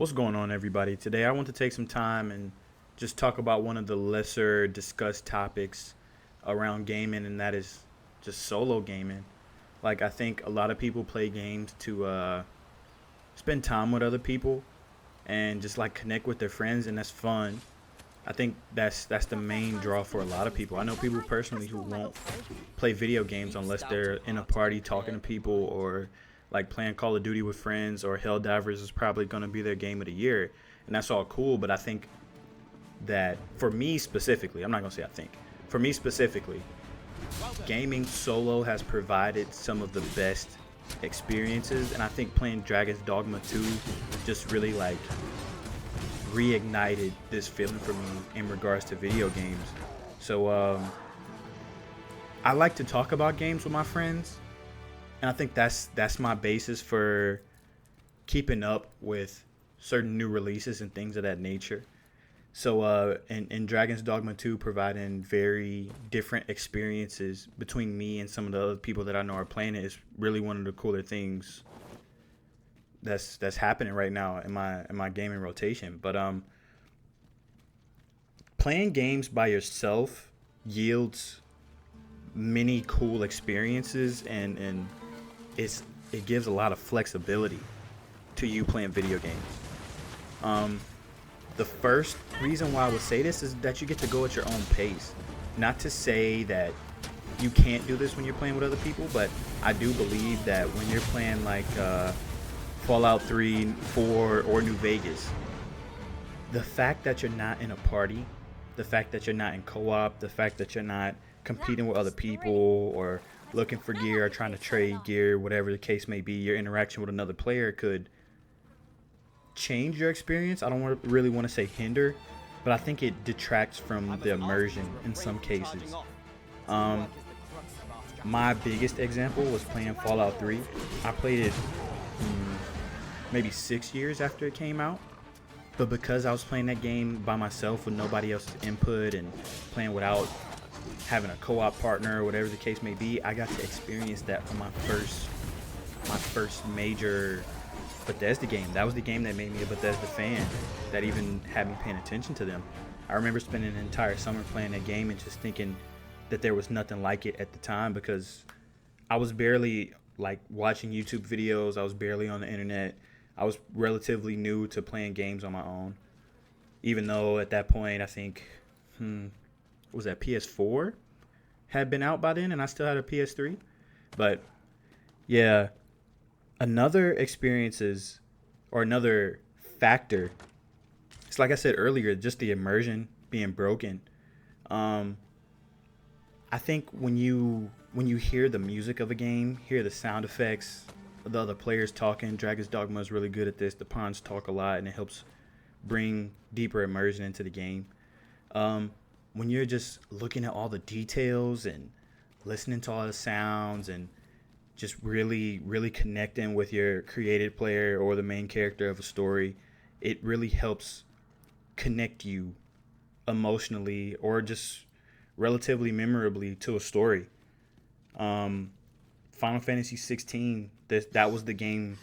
What's going on, everybody? Today, I want to take some time and just talk about one of the lesser discussed topics around gaming, and that is just solo gaming. Like, I think a lot of people play games to spend time with other people and just like connect with their friends, and that's fun. I think that's the main draw for a lot of people. I know people personally who won't play video games unless they're in a party talking to people or like playing Call of Duty with friends, or Helldivers is probably going to be their game of the year. And that's all cool, but I think that for me specifically, I'm not going to say I think. For me specifically, gaming solo has provided some of the best experiences, and I think playing Dragon's Dogma 2 just really like reignited this feeling for me in regards to video games. So I like to talk about games with my friends, and I think that's my basis for keeping up with certain new releases and things of that nature. So in Dragon's Dogma 2 providing very different experiences between me and some of the other people that I know are playing it is really one of the cooler things that's happening right now in my gaming rotation. But playing games by yourself yields many cool experiences, and it gives a lot of flexibility to you playing video games. The first reason why I would say this is that you get to go at your own pace. Not to say that you can't do this when you're playing with other people, but I do believe that when you're playing like Fallout 3, 4, or New Vegas, the fact that you're not in a party, the fact that you're not in co-op, the fact that you're not competing with other people or looking for gear or trying to trade gear, whatever the case may be, your interaction with another player could change your experience. I don't really want to say hinder, but I think it detracts from the immersion in some cases. My biggest example was playing Fallout 3. I played it maybe 6 years after it came out, but because I was playing that game by myself with nobody else's input and playing without having a co-op partner or whatever the case may be, I got to experience that for my first major Bethesda game. That was the game that made me a Bethesda fan, that even had me paying attention to them. I remember spending an entire summer playing that game and just thinking that there was nothing like it at the time, because I was barely like watching YouTube videos. I was barely on the internet. I was relatively new to playing games on my own, even though at that point I think was that PS4 had been out by then and I still had a PS3. But yeah, another experiences or another factor, it's like I said earlier, just the immersion being broken. I think when you hear the music of a game, hear the sound effects, the other players talking, Dragon's Dogma is really good at this. The pawns talk a lot, and it helps bring deeper immersion into the game. When you're just looking at all the details and listening to all the sounds and just really, really connecting with your created player or the main character of a story, it really helps connect you emotionally or just relatively memorably to a story. Final Fantasy 16, that was the game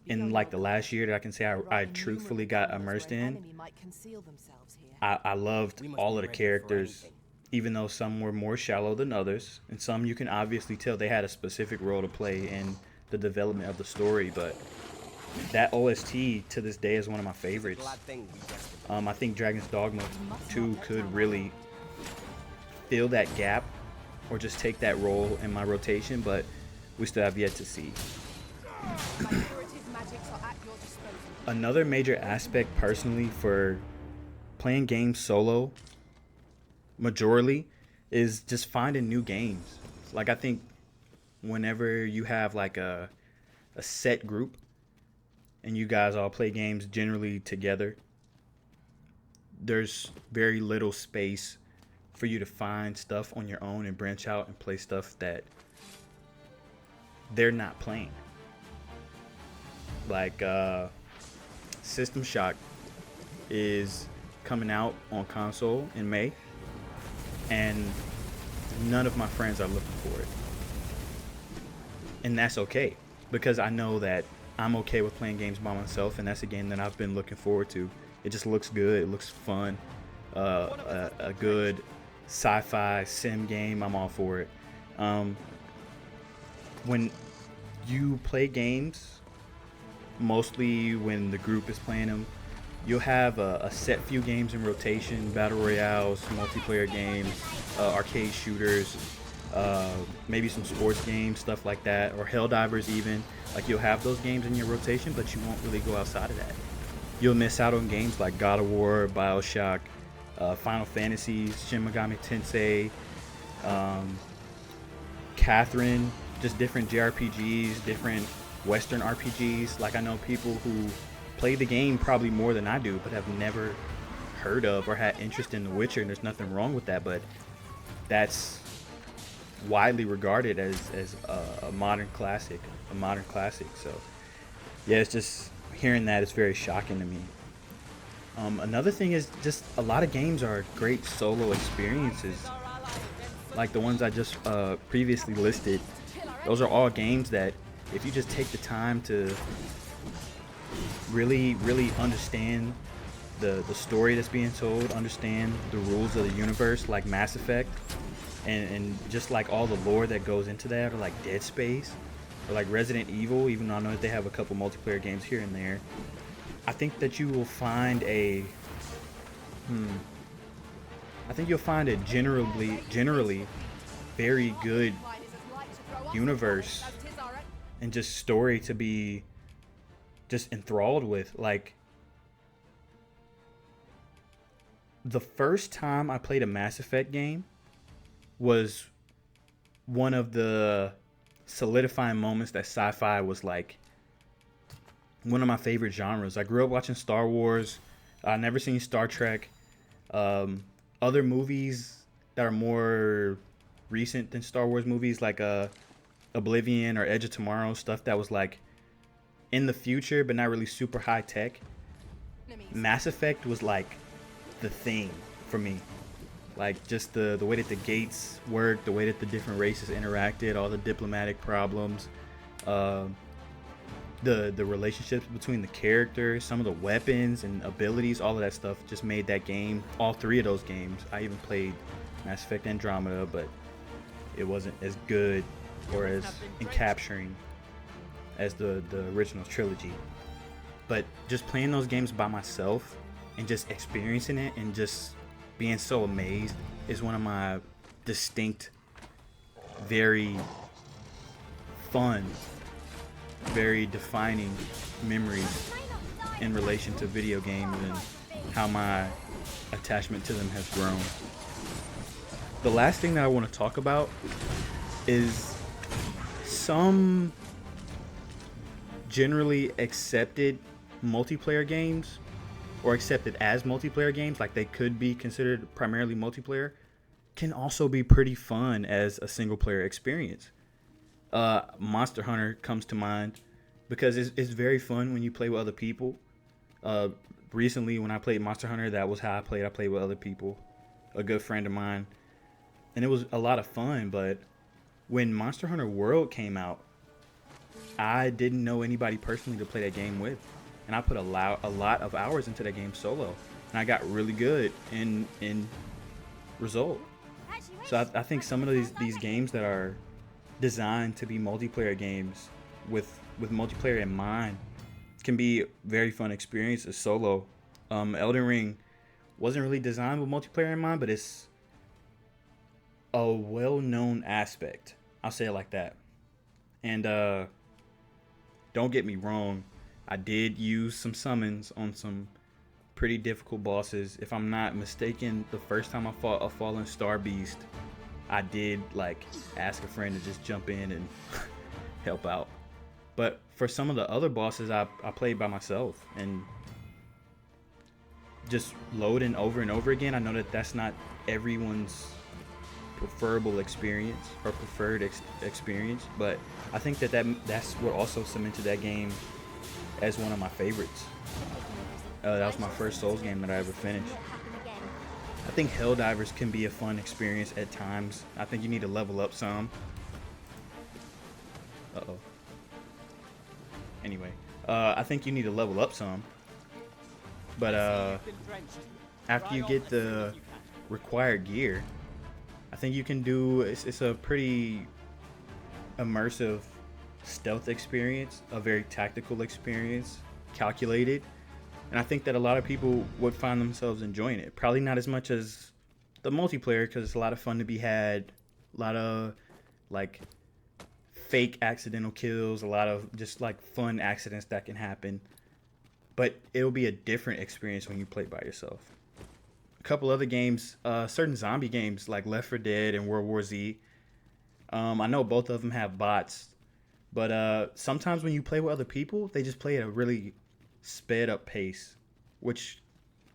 in like the last year that I can say I truthfully got immersed in. I loved all of the characters, even though some were more shallow than others, and some you can obviously tell they had a specific role to play in the development of the story. But that OST to this day is one of my favorites. I think Dragon's Dogma 2 could really fill that gap or just take that role in my rotation, but we still have yet to see. Another major aspect personally for playing games solo majorly is just finding new games. Like, I think whenever you have like a set group and you guys all play games generally together, there's very little space for you to find stuff on your own and branch out and play stuff that they're not playing. Like System Shock is coming out on console in May, and none of my friends are looking for it. And that's okay, because I know that I'm okay with playing games by myself, and that's a game that I've been looking forward to. It just looks good. It looks fun. A good sci-fi sim game. I'm all for it. When you play games, mostly when the group is playing them, you'll have a set few games in rotation: battle royales, multiplayer games, arcade shooters, maybe some sports games, stuff like that, or Helldivers even. Like, you'll have those games in your rotation, but you won't really go outside of that. You'll miss out on games like God of War, BioShock, Final Fantasy, Shin Megami Tensei, Catherine, just different JRPGs, different Western RPGs. Like, I know people who play the game probably more than I do, but have never heard of or had interest in The Witcher, and there's nothing wrong with that, but that's widely regarded as a modern classic, So yeah, it's just hearing that is very shocking to me. Another thing is just a lot of games are great solo experiences, like the ones I just previously listed. Those are all games that if you just take the time to really understand the story that's being told, understand the rules of the universe, like Mass Effect, and just like all the lore that goes into that, or like Dead Space, or like Resident Evil, even though I know that they have a couple multiplayer games here and there, I think that you will find a generally very good universe and just story to be just enthralled with. Like, the first time I played a Mass Effect game was one of the solidifying moments that sci-fi was like one of my favorite genres. I grew up watching Star Wars. I never seen Star Trek. Other movies that are more recent than Star Wars movies, like Oblivion or Edge of Tomorrow, stuff that was like in the future but not really super high tech. Mass Effect was like the thing for me. Like, just the way that the gates worked, the way that the different races interacted, all the diplomatic problems, the relationships between the characters, some of the weapons and abilities, all of that stuff just made that game, all three of those games. I even played Mass Effect Andromeda, but it wasn't as good or as encapturing as the original trilogy. But just playing those games by myself and just experiencing it and just being so amazed is one of my distinct, very fun, very defining memories in relation to video games and how my attachment to them has grown. The last thing that I want to talk about is some generally accepted multiplayer games, or accepted as multiplayer games, like they could be considered primarily multiplayer, can also be pretty fun as a single player experience. Monster Hunter comes to mind because it's very fun when you play with other people. Recently when I played Monster Hunter, that was how I played. I played with other people, a good friend of mine, and it was a lot of fun. But when Monster Hunter World came out, I didn't know anybody personally to play that game with. And I put a lot of hours into that game solo, and I got really good in result. So I think some of these games that are designed to be multiplayer games with multiplayer in mind can be very fun experiences solo. Elden Ring wasn't really designed with multiplayer in mind, but it's a well-known aspect. I'll say it like that. And don't get me wrong, I did use some summons on some pretty difficult bosses. If I'm not mistaken, the first time I fought a fallen star beast, I did like ask a friend to just jump in and help out. But for some of the other bosses, I played by myself and just loading over and over again. I know that that's not everyone's preferable experience or preferred experience, but I think that's what also cemented that game as one of my favorites. That was my first Souls game that I ever finished. I think Helldivers can be a fun experience at times. I think you need to level up some. Anyway, I think you need to level up some, but after you get the required gear, I think you can do. It's a pretty immersive stealth experience, a very tactical experience, calculated, and I think that a lot of people would find themselves enjoying it. Probably not as much as the multiplayer, because it's a lot of fun to be had, a lot of like fake accidental kills, a lot of just like fun accidents that can happen, but it'll be a different experience when you play by yourself. A couple other games, certain zombie games like Left 4 Dead and World War Z, I know both of them have bots, but sometimes when you play with other people, they just play at a really sped up pace, which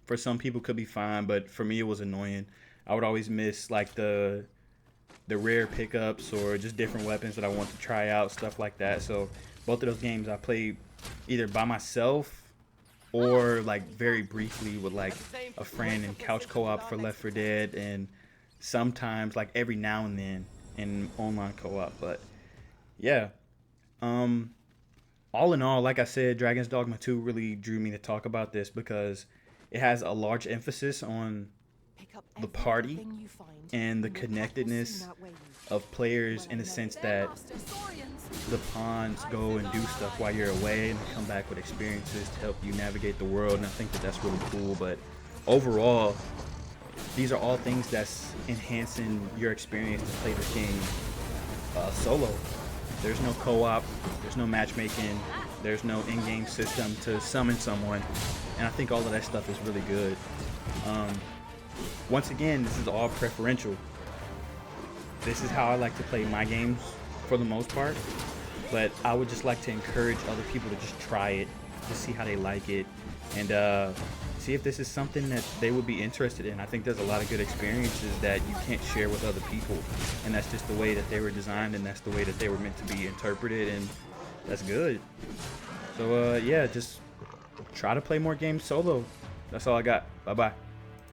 for some people could be fine, but for me it was annoying. I would always miss like the rare pickups or just different weapons that I want to try out, stuff like that. So both of those games I played either by myself or like very briefly with like a friend in couch co-op for Left 4 Dead, and sometimes like every now and then in online co-op. But yeah, all in all, like I said, Dragon's Dogma 2 really drew me to talk about this because it has a large emphasis on the party and the connectedness of players, in the sense that the pawns go and do stuff while you're away and come back with experiences to help you navigate the world, and I think that that's really cool. But overall, these are all things that's enhancing your experience to play this game solo. There's no co-op, there's no matchmaking, there's no in-game system to summon someone, and I think all of that stuff is really good. Once again, this is all preferential. This is how I like to play my games for the most part, but I would just like to encourage other people to just try it, to see how they like it, and see if this is something that they would be interested in. I think there's a lot of good experiences that you can't share with other people, and that's just the way that they were designed, and that's the way that they were meant to be interpreted, and that's good. So yeah, just try to play more games solo. That's all I got. Bye bye.